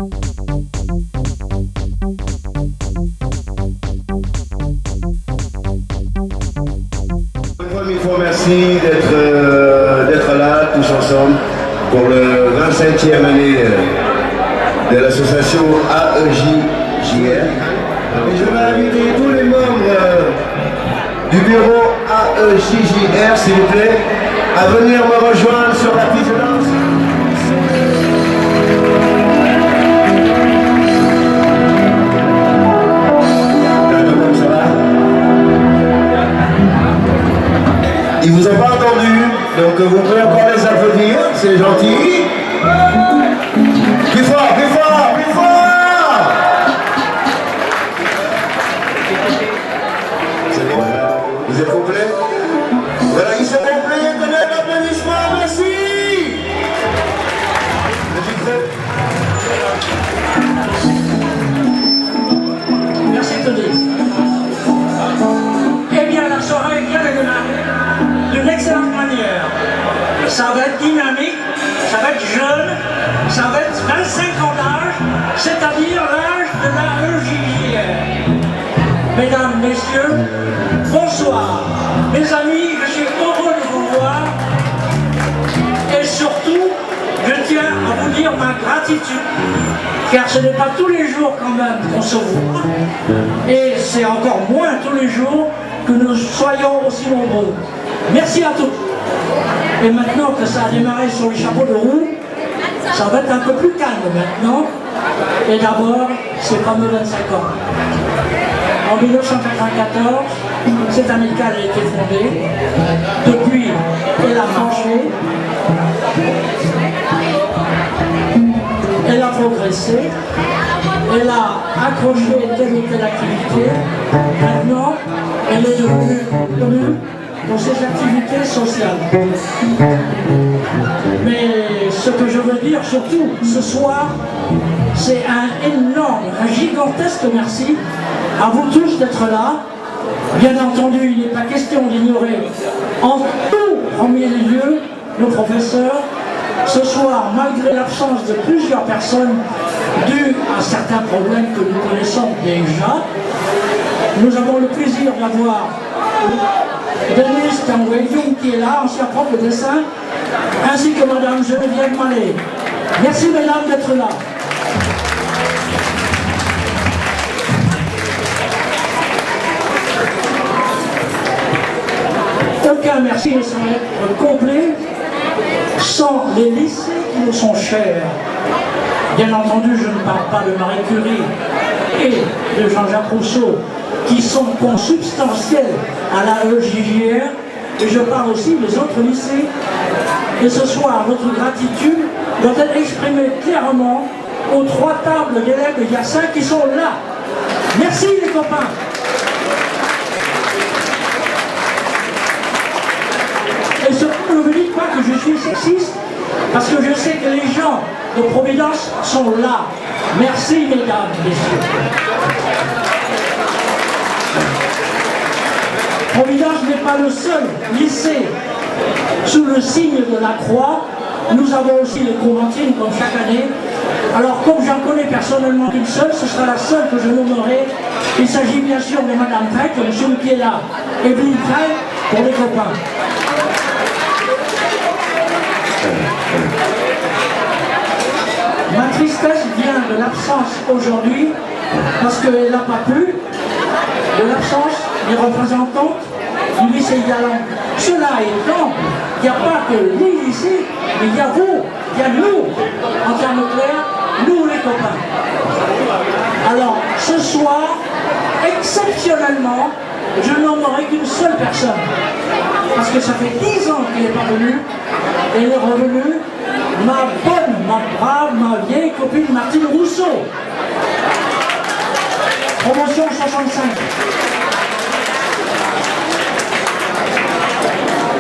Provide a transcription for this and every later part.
Mille fois merci d'être là tous ensemble pour le 25e année de l'association AEJJR. Et je vais inviter tous les membres du bureau AEJJR, s'il vous plaît, à venir me rejoindre sur la piste de danse. Ça va? Ils vous ont pas entendu, donc vous pouvez encore les applaudir, c'est gentil. Plus fort, plus fort, plus fort! C'est bon, vous êtes complet? Voilà, ils sont complets, donnez un applaudissement, merci! Merci Tony. Eh bien, la soirée vient de démarrer d'une excellente manière. Ça va être dynamique, ça va être jeune, ça va être 25 ans d'âge, c'est-à-dire l'âge de la EJJR. Mesdames, messieurs, bonsoir. Mes amis, je suis heureux de vous voir et surtout, je tiens à vous dire ma gratitude, car ce n'est pas tous les jours quand même qu'on se voit, et c'est encore moins tous les jours que nous soyons aussi nombreux. Merci à tous. Et maintenant que ça a démarré sur les chapeaux de roue, ça va être un peu plus calme maintenant. Et d'abord, ces fameux 25 ans. En 1994, cette amicale a été fondée. Depuis, elle a marché. Elle a progressé, elle a accroché telle ou telle activité. Maintenant, elle est devenue connue pour ses activités sociales. Mais ce que je veux dire surtout ce soir, c'est un énorme, un gigantesque merci à vous tous d'être là. Bien entendu, il n'est pas question d'ignorer en tout premier lieu nos professeurs. Ce soir, malgré l'absence de plusieurs personnes dues à certains problèmes que nous connaissons déjà, nous avons le plaisir d'avoir Denis Tangwei-Young qui est là, ancien prof de dessin, ainsi que Madame Geneviève Mallet. Merci mesdames d'être là. Aucun merci ne saurait être complet sans les lycées qui nous sont chers. Bien entendu, je ne parle pas de Marie Curie et de Jean-Jacques Rousseau, qui sont consubstantiels à la EJJR, et je parle aussi des autres lycées. Et ce soir, notre gratitude doit être exprimée clairement aux 3 tables d'élèves de Yassin qui sont là. Merci les copains. Et surtout, ne me dites pas que je suis sexiste, parce que je sais que les gens de Providence sont là. Merci, mesdames, messieurs. Providence n'est pas le seul lycée sous le signe de la croix. Nous avons aussi les conventines comme chaque année. Alors, comme j'en connais personnellement qu'une seule, ce sera la seule que je nommerai. Il s'agit bien sûr de Madame Trek, de M. qui est là, et Evelyne Trek pour les copains. Ma tristesse vient de l'absence aujourd'hui, parce qu'elle n'a pas pu, de l'absence des représentantes du lycée Galland. Cela étant, il n'y a pas que les lycées, mais il y a vous, il y a nous, en termes clairs, nous les copains. Alors, ce soir, exceptionnellement, je nommerai qu'une seule personne, parce que ça fait 10 ans qu'elle n'est pas venue, elle est revenue, ma bonne, ma brave, ma vieille copine Martine Rousseau. Promotion 65.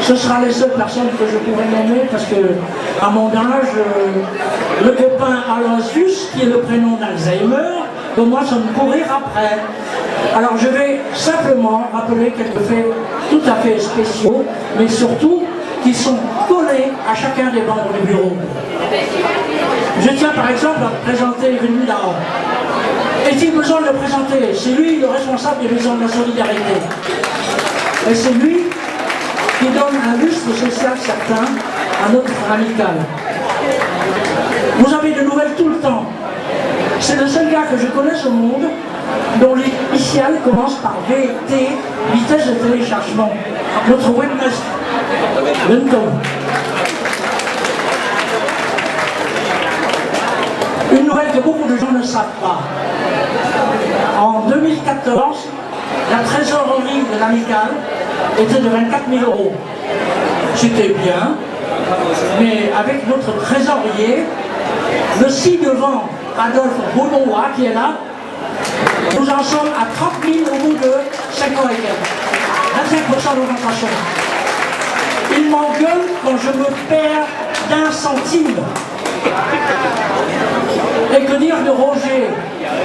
Ce sera les seules personnes que je pourrai nommer parce que, à mon âge, le copain Aloysius, qui est le prénom d'Alzheimer, que moi, ça me courir après. Alors, je vais simplement rappeler quelques faits tout à fait spéciaux, mais surtout qui sont collés à chacun des membres du bureau. Je tiens par exemple à présenter Evelyne le présenter. C'est lui le responsable des maisons de la solidarité. Et c'est lui qui donne un lustre social certain à notre amicale. Vous avez de nouvelles tout le temps. C'est le seul gars que je connaisse au monde dont l'initiale commence par VT, vitesse de téléchargement. Notre webmaster. Une nouvelle que beaucoup de gens ne savent pas. En 2014, la trésorerie de l'amicale était de 24 000 €. C'était bien, mais avec notre trésorier, le ci-devant Adolphe Bonois qui est là, nous en sommes à 30 000 au bout de 5 ans et quelques. 25% d'augmentation. Il m'engueule quand je me perds d'1 centime. Et que dire de Roger,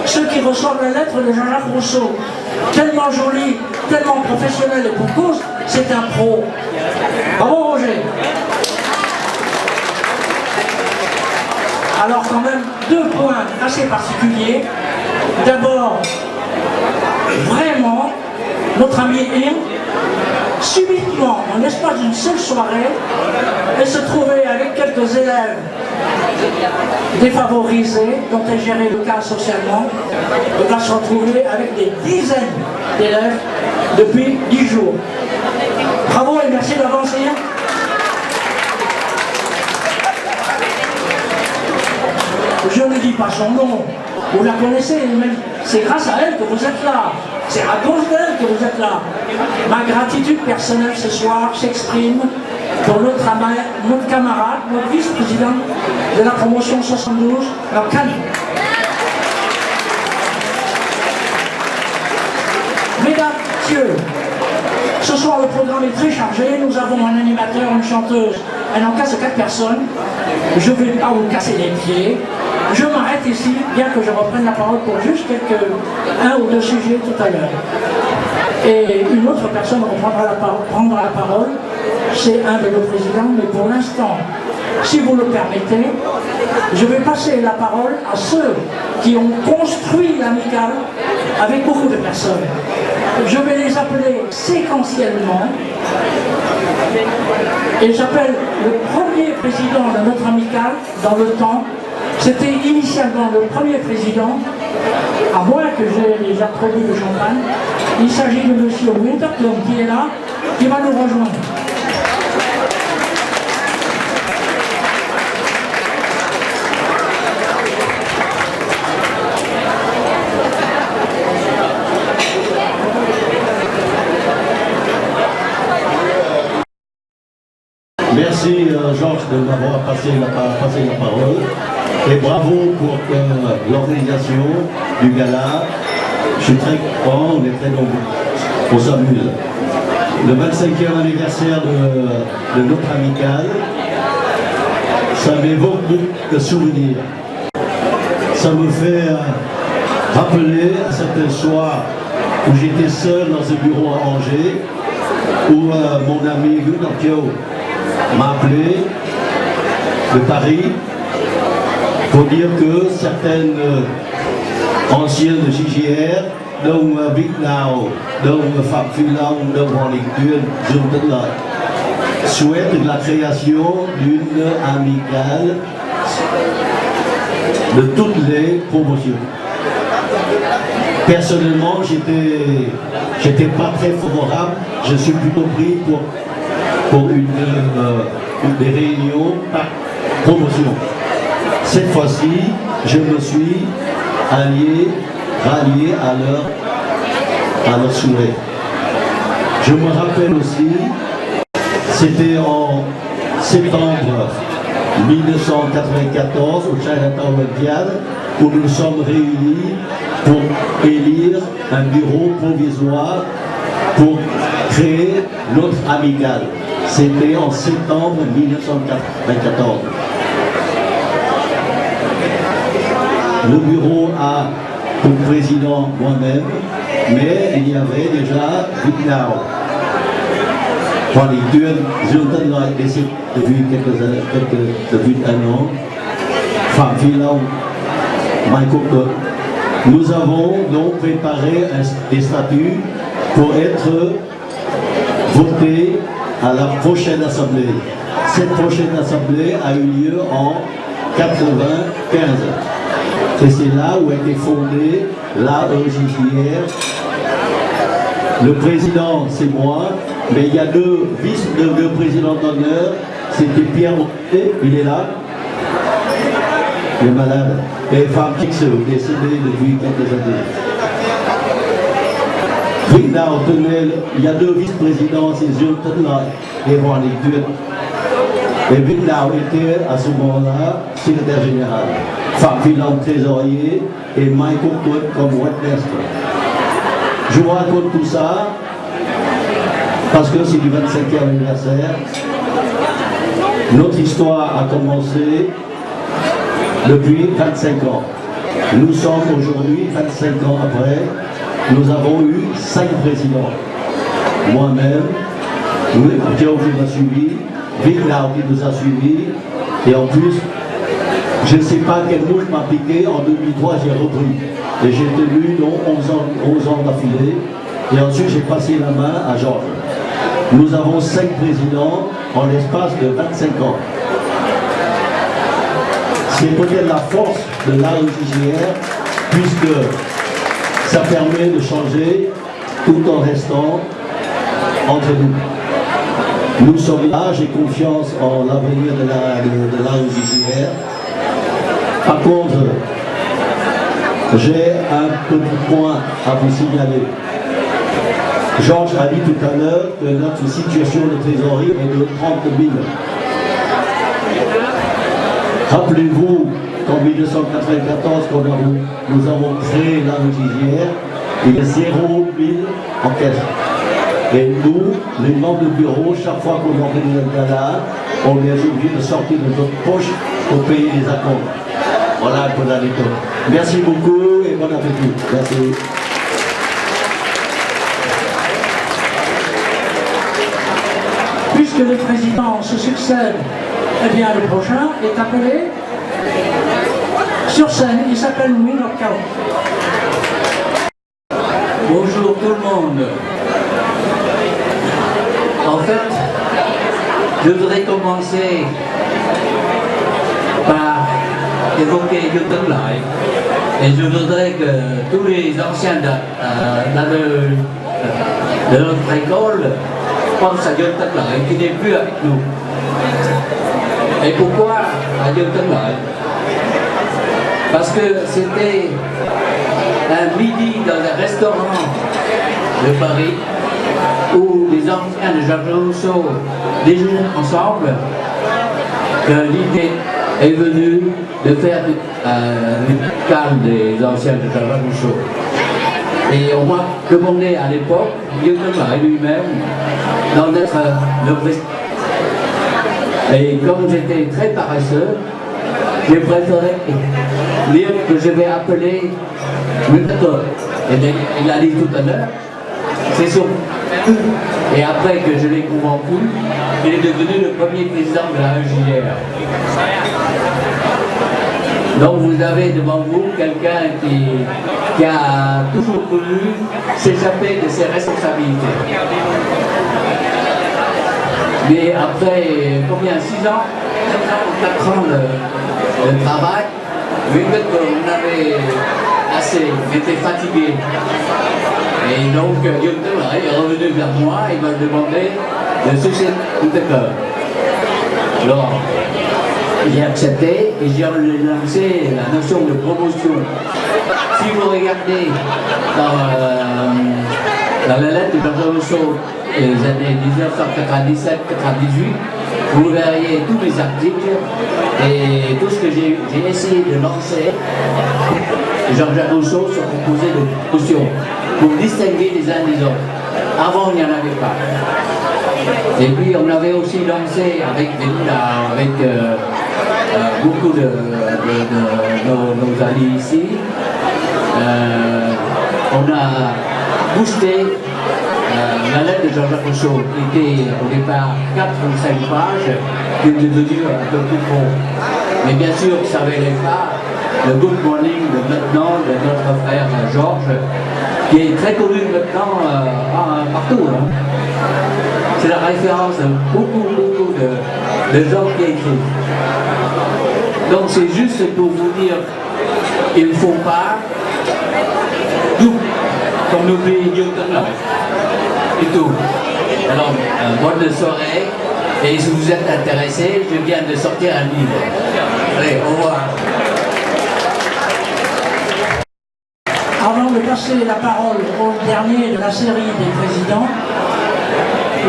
ceux qui reçoivent la lettre de Jean-Jacques Rousseau, tellement joli, tellement professionnel et pour cause, c'est un pro. Bravo Roger. Alors quand même, 2 points assez particuliers. D'abord, vraiment, notre ami Im, subitement, en l'espace d'une seule soirée, elle se trouvait avec quelques élèves défavorisés, dont elle gérait le cas socialement, elle va se retrouver avec des dizaines d'élèves depuis 10 jours. Bravo et merci d'avance, Im. Je ne dis pas son nom, vous la connaissez, c'est grâce à elle que vous êtes là, c'est à cause d'elle que vous êtes là. Ma gratitude personnelle ce soir s'exprime pour notre camarade, notre vice-président de la promotion 72, Cannes. Mesdames, messieurs, ce soir le programme est très chargé, nous avons un animateur, une chanteuse, elle en casse 4 personnes, je ne vais pas vous casser les pieds. Je m'arrête ici, bien que je reprenne la parole pour juste un ou deux sujets tout à l'heure. Et une autre personne prendra la parole, c'est un de nos présidents, mais pour l'instant, si vous le permettez, je vais passer la parole à ceux qui ont construit l'amicale avec beaucoup de personnes. Je vais les appeler séquentiellement, et j'appelle le premier président de notre amicale dans le temps. C'était initialement le premier président, à moins que j'ai déjà produit le champagne. Il s'agit de M. Winterton qui est là, qui va nous rejoindre. Merci Georges de m'avoir passé la parole. Et bravo pour l'organisation du gala. Je suis très content, on est très nombreux. On s'amuse. Le 25e anniversaire de notre amicale, ça m'évoque beaucoup de souvenirs. Ça me fait rappeler à certains soirs où j'étais seul dans un bureau à Angers, où mon ami Gunnar m'a appelé de Paris pour dire que certaines anciennes de JGR, dont Vietnam, dont Phạm Phi Long, dont Hoàng Đình Tuyên, souhaitent la création d'une amicale de toutes les promotions. Personnellement, j'étais pas très favorable, je suis plutôt pris pour des réunions par promotion. Cette fois-ci, je me suis rallié à leur souhait. Je me rappelle aussi, c'était en septembre 1994 au Chinatown Olympiade où nous sommes réunis pour élire un bureau provisoire pour créer notre amicale. C'était en septembre 1994. Le bureau a pour président moi-même, mais il y avait déjà Vietnam. Hoàng Đình Tuyên, Dương Tân Lợi décédé depuis un an, Phạm Phi Long, Mai Quốc Tuấn, Nous avons donc préparé des statuts pour être votés à la prochaine assemblée. Cette prochaine assemblée a eu lieu en 1995. Et c'est là où a été fondée l'AEJJR. Le président, c'est moi, mais il y a deux présidents d'honneur. C'était Pierre Monté, il est là. Il est malade. Et Femme X, décédé depuis quelques années. Il y a deux vice-présidents, c'est Zoltan là, et Juan Lecture. Et Vignau était à ce moment-là secrétaire général. Femme Finland, trésorier, et Michael Todd comme Westminster. Je vous raconte tout ça parce que c'est du 25e anniversaire. Notre histoire a commencé depuis 25 ans. Nous sommes aujourd'hui, 25 ans après, nous avons eu 5 présidents. Moi-même, Joe qui m'a suivi, Vignau qui nous a suivis, et en plus, je ne sais pas quelle mouche m'a piqué, en 2003 j'ai repris. Et j'ai tenu donc 11 ans d'affilée, et ensuite j'ai passé la main à Georges. Nous avons 5 présidents en l'espace de 25 ans. C'est peut-être la force de l'AEJJR, puisque ça permet de changer tout en restant entre nous. Nous sommes là, j'ai confiance en l'avenir de l'AEJJR. Par contre, j'ai un petit point à vous signaler. Georges a dit tout à l'heure que notre situation de trésorerie est de 30 000. Rappelez-vous qu'en 1994, quand nous avons créé l'AEJJR, il y a 0 000 en caisse. Et nous, les membres du bureau, chaque fois qu'on organise un gala, on est obligé de sortir de notre poche pour payer les acomptes. Voilà un peu l'anecdote. Merci beaucoup et bon appétit. Merci. Puisque le président se succède, eh bien le prochain est appelé sur scène. Il s'appelle Louis Norcao. Bonjour tout le monde. En fait, je voudrais commencer par évoquer Newton Lai. Et je voudrais que tous les anciens de notre école pensent à Newton Lai, qui n'est plus avec nous. Et pourquoi à Newton Lai? Parce que c'était un midi dans un restaurant de Paris où les anciens de Georges Rousseau déjeunaient ensemble que l'idée est venue de faire une calme des anciens de Georges Rousseau. Et on m'a demandé à l'époque, Newton Lai lui-même, d'en être le président. Et comme j'étais très paresseux, j'ai préféré dire que je vais appeler Newton. Et il a dit tout à l'heure, c'est sûr. Et après que je l'ai convaincu, il est devenu le premier président de l'AEJJR. Donc vous avez devant vous quelqu'un qui a toujours voulu s'échapper de ses responsabilités. Mais après, combien, 6 ans, 4 ans de travail, vu qu'on avait assez, était fatigué. Et donc, Newton Lai est revenu vers moi et m'a demandé de succéder tout à l'heure. Alors, j'ai accepté et j'ai lancé la notion de promotion. Si vous regardez dans la lettre de Georges Rousseau des années 1997-98, vous verriez tous les articles et tout ce que j'ai essayé de lancer. Georges Rousseau se composait de promotions pour distinguer les uns des autres. Avant, il n'y en avait pas. Et puis, on avait aussi lancé avec beaucoup de nos alliés ici, on a boosté la lettre de Georges Rousseau, qui était au départ 4 ou 5 pages, qui est devenue un peu plus gros. Mais bien sûr, ça n'avait pas le Good Morning de maintenant de notre frère Georges, qui est très connu maintenant partout. Hein. C'est la référence de beaucoup de gens qui écrivent. Donc c'est juste pour vous dire qu'il ne faut pas tout qu'on oublie Newton et tout. Alors, bonne soirée. Et si vous êtes intéressé, je viens de sortir un livre. Allez, au revoir. Avant de passer la parole au dernier de la série des présidents,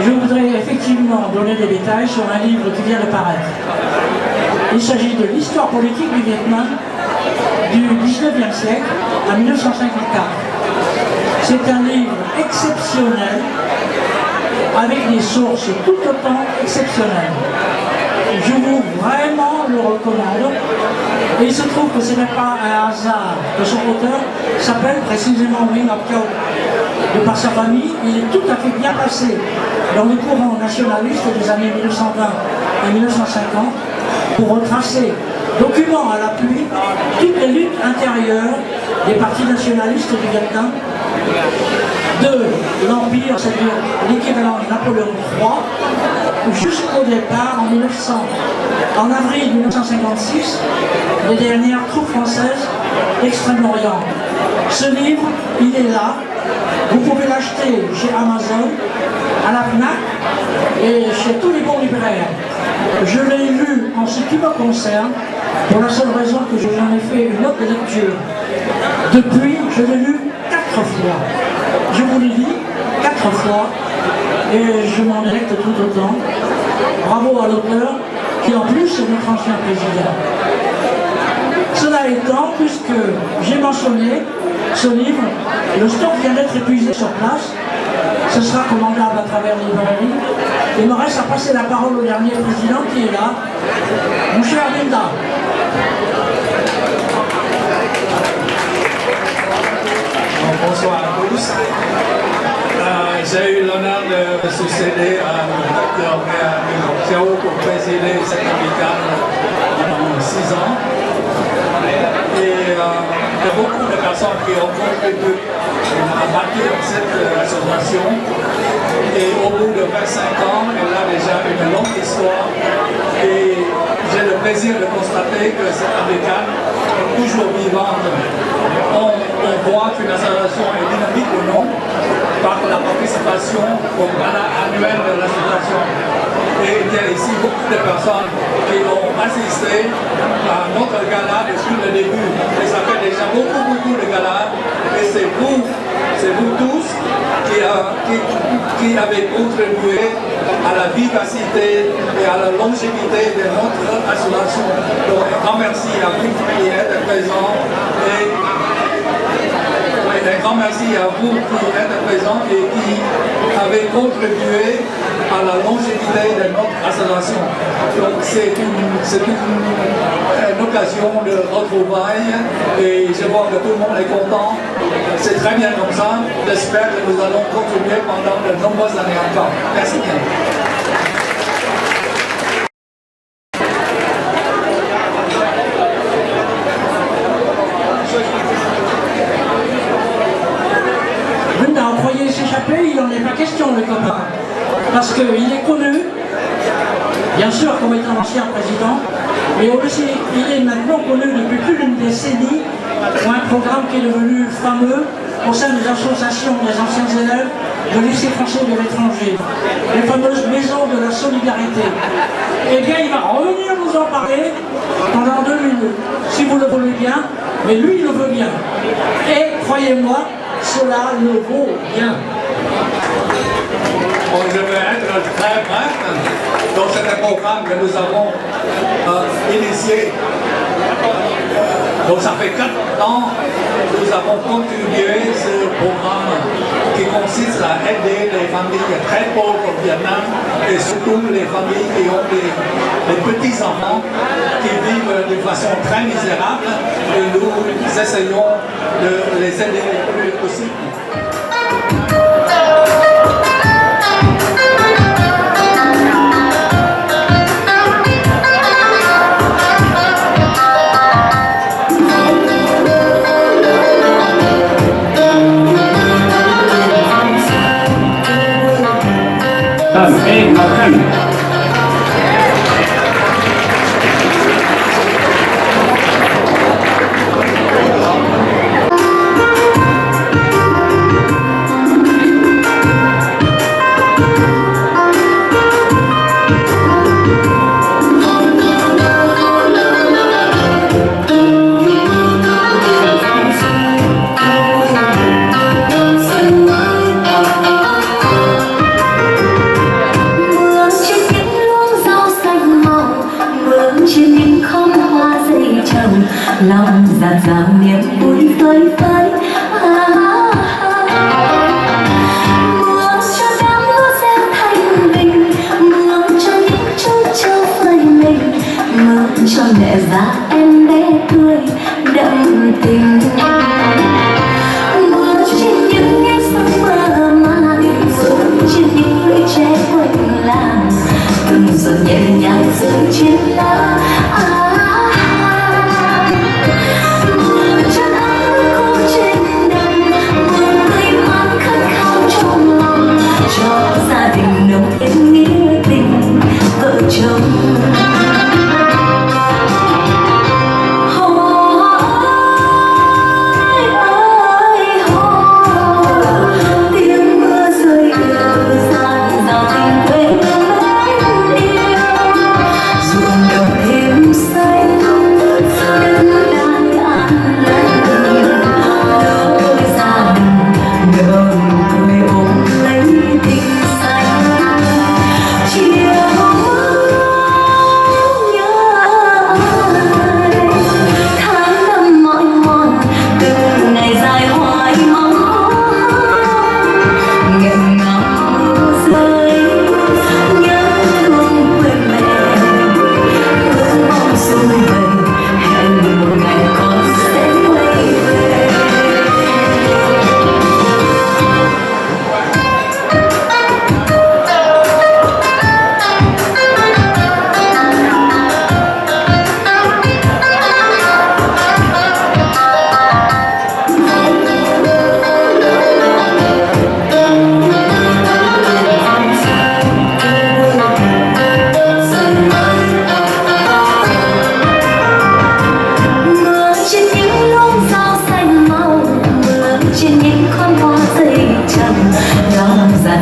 je voudrais effectivement donner des détails sur un livre qui vient de paraître. Il s'agit de l'histoire politique du Vietnam du 19e siècle à 1954. C'est un livre exceptionnel avec des sources tout autant exceptionnelles. Je vous vraiment le recommande. Et il se trouve que ce n'est pas un hasard que son auteur s'appelle précisément Wing Up Kyo. De par sa famille, il est tout à fait bien placé dans le courant nationaliste des années 1920 et 1950 pour retracer, document à l'appui, toutes les luttes intérieures des partis nationalistes du Vietnam, de l'Empire, c'est-à-dire l'équivalent de Napoléon III, jusqu'au départ en avril 1956, des dernières troupes françaises d'Extrême-Orient. Ce livre, il est là. Vous pouvez l'acheter chez Amazon, à la FNAC et chez tous les bons libraires. Je l'ai lu en ce qui me concerne, pour la seule raison que j'en ai fait une autre lecture. Depuis, je l'ai lu 4 fois. Je vous l'ai dit, 4 fois, et je m'en délecte tout autant. Bravo à l'auteur, qui en plus est notre ancien président. Cela étant, puisque j'ai mentionné ce livre, le stock vient d'être épuisé sur place, ce sera commandable à travers les librairies. Il me reste à passer la parole au dernier président qui est là, mon cher Linda. Bonsoir à tous. J'ai eu l'honneur de succéder à Dr. Kyo pour présider cette amicale pendant 6 ans. Et il y a beaucoup de personnes qui ont contribué à bâtir cette association. Et au bout de 25 ans, elle a déjà une longue histoire. Et j'ai le plaisir de constater que cette amicale est toujours vivante. On voit qu'une association est dynamique ou non par la participation au gala annuel de l'association. Et il y a ici beaucoup de personnes qui ont assisté à notre gala depuis le début. Et ça fait déjà beaucoup de galas. Et c'est vous tous qui avez contribué à la vivacité et à la longévité de notre association. Donc un grand merci à vous qui êtes présents. Un grand merci à vous qui êtes présents et qui avez contribué à la longévité de notre association. Donc c'est une occasion de retrouvailles et je vois que tout le monde est content. C'est très bien comme ça. J'espère que nous allons continuer pendant de nombreuses années encore. Merci bien. Il n'en est pas question, le copain, parce qu'il est connu, bien sûr comme étant ancien président, mais aussi il est maintenant connu depuis plus d'une décennie pour un programme qui est devenu fameux au sein des associations des anciens élèves de lycée français de l'étranger, les fameuses maisons de la solidarité. Eh bien, il va revenir nous en parler pendant 2 minutes, si vous le voulez bien, mais lui, il le veut bien. Et croyez-moi, cela le vaut bien. Bon, je vais être très bref. Donc c'est un programme que nous avons initié. Donc ça fait 4 ans que nous avons contribué ce programme qui consiste à aider les familles très pauvres au Vietnam et surtout les familles qui ont des petits-enfants qui vivent d'une façon très misérable et nous essayons de les aider le plus possible. niềm vui phơi phới. Mưa cho đám lúa gieo thành bình, mưa cho những chú trâu phơi mình, mưa cho mẹ già em bé tươi đậm tình. Mưa trên những nhánh sông mơ màng, rơi trên những lũy tre quanh làng, từng giọt nhẹ nhàng rơi trên lá. Mưa cho nắng khô trên đồng, mưa tươi mát khát khao trong lòng, cho gia đình nồng êm nghĩa tình vợ chồng.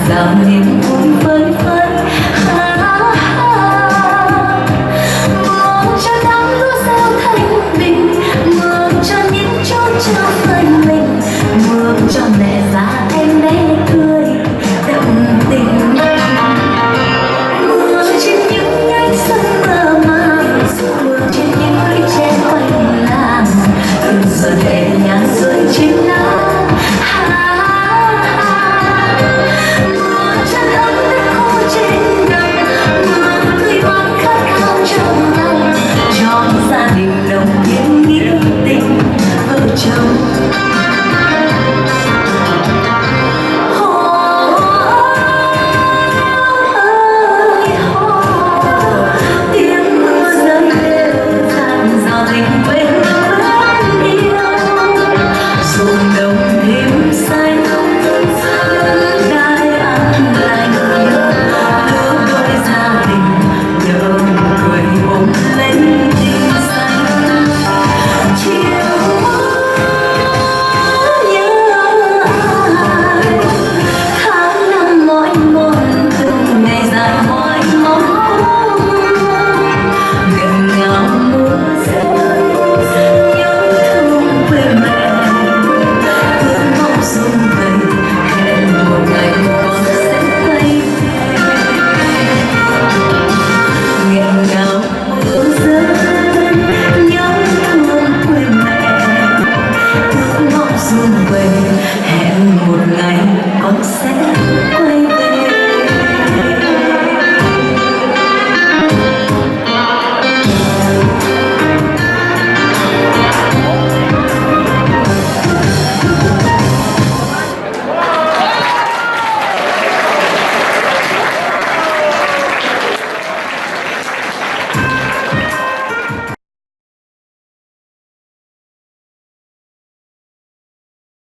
Dạo niềm vui phơi phới. Mưa cho đám lúa gieo thành bình, mưa cho những chú trâu phơi mình, mưa cho mẹ già em bé tươi đậm tình. Mưa trên những nhánh sông mơ màng, mưa trên những lũy tre quanh làng, từng giọt nhẹ nhàng rơi trên lá. Gia đình đồng viên nghĩa tình vợ chồng. Tiếng mưa rơi dàn dò tình quê hương vẫn yêu, ruộng đồng thêm xanh đai an lành, lứa đôi gia đình đồng cười ôm lấy. Hẹn một ngày con sẽ